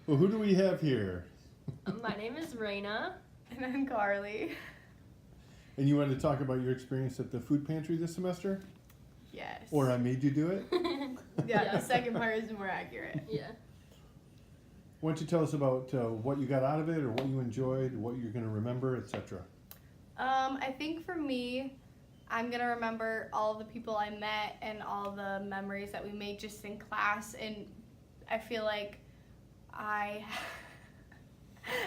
Well, who do we have here? My name is Rayna. And I'm Carlie. And you wanted to talk about your experience at the food pantry this semester? Yes. Or I made you do it? Yeah, the second part is more accurate. Yeah. Why don't you tell us about what you got out of it, or what you enjoyed, what you're going to remember, etc. I think for me, I'm going to remember all the people I met and all the memories that we made just in class. And I feel like I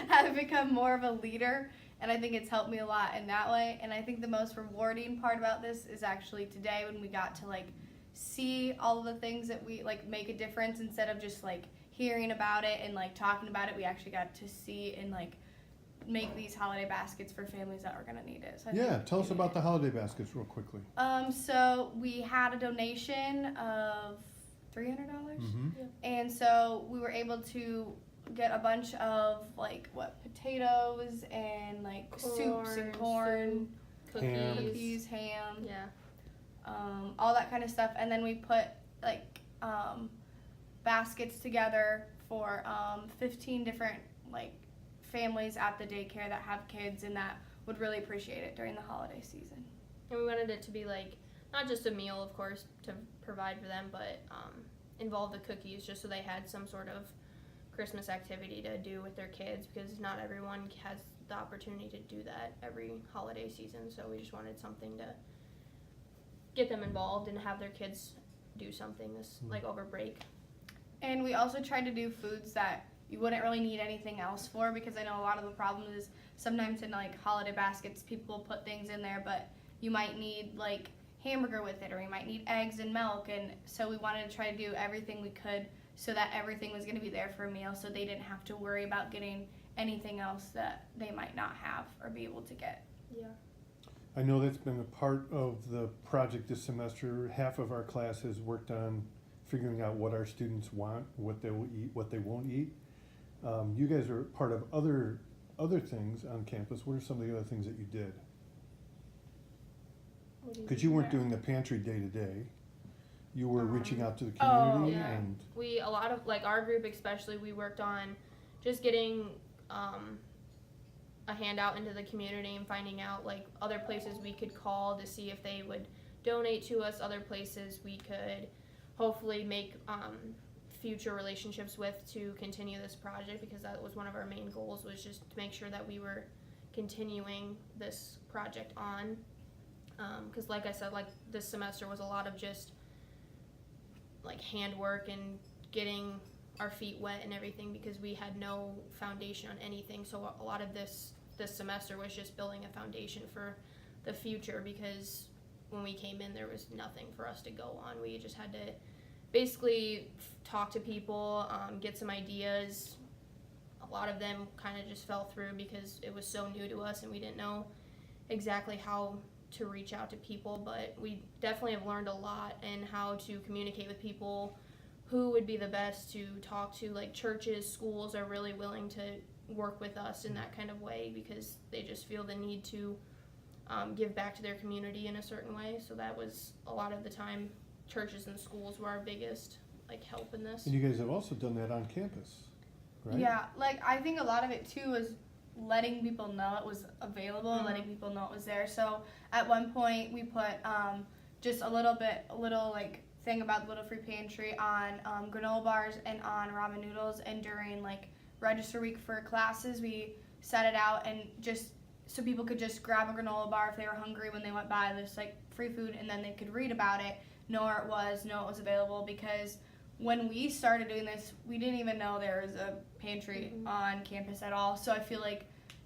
have become more of a leader, and I think it's helped me a lot in that way. And I think the most rewarding part about this is actually today when we got to see all of the things that we make a difference instead of just hearing about it and talking about it. We actually got to see and make these holiday baskets for families that are going to need it. So Tell us about the holiday baskets real quickly. So we had a donation of $300, Mm-hmm. and so we were able to get a bunch of potatoes and soups and corn, cookies, ham, all that kind of stuff. And then we put baskets together for 15 different families at the daycare that have kids and that would really appreciate it during the holiday season. And we wanted it to be not just a meal, of course, to provide for them, but involve the cookies just so they had some sort of Christmas activity to do with their kids, because not everyone has the opportunity to do that every holiday season. So we just wanted something to get them involved and have their kids do something this over break. And we also tried to do foods that you wouldn't really need anything else for, because I know a lot of the problem is sometimes in holiday baskets people put things in there, but you might need hamburger with it, or you might need eggs and milk. And so we wanted to try to do everything we could so that everything was going to be there for a meal, so they didn't have to worry about getting anything else that they might not have or be able to get. Yeah. I know that's been a part of the project this semester. Half of our class has worked on figuring out what our students want, what they will eat, what they won't eat. You guys are part of other things on campus. What are some of the other things that you did? Because you weren't doing the pantry day to day. You were reaching out to the community. And we, a lot of our group especially, we worked on just getting a handout into the community and finding out other places we could call to see if they would donate to us, other places we could hopefully make future relationships with to continue this project, because that was one of our main goals, was just to make sure that we were continuing this project on, because like I said, this semester was a lot of just handwork and getting our feet wet and everything, because we had no foundation on anything. So a lot of this semester was just building a foundation for the future, because when we came in there was nothing for us to go on. We just had to basically talk to people, get some ideas. A lot of them kind of just fell through because it was so new to us and we didn't know exactly how to reach out to people, but we definitely have learned a lot in how to communicate with people, who would be the best to talk to. Churches, schools are really willing to work with us in that kind of way, because they just feel the need to give back to their community in a certain way. So that was a lot of the time, churches and schools were our biggest help in this. And you guys have also done that on campus, right? Yeah, I think a lot of it too was letting people know it was available, letting people know it was there. So at one point we put just a little thing about the Little Free Pantry on granola bars and on ramen noodles, and during register week for classes we set it out and just so people could just grab a granola bar if they were hungry when they went by. There's free food, and then they could read about it, know where it was available, because when we started doing this, we didn't even know there was a pantry on campus at all. So I feel like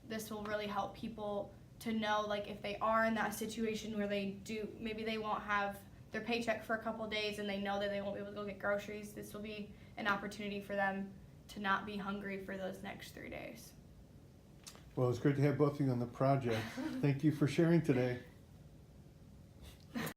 this will really help people to know, if they are in that situation where maybe they won't have their paycheck for a couple of days and they know that they won't be able to go get groceries. This will be an opportunity for them to not be hungry for those next 3 days. Well, it's great to have both of you on the project. Thank you for sharing today.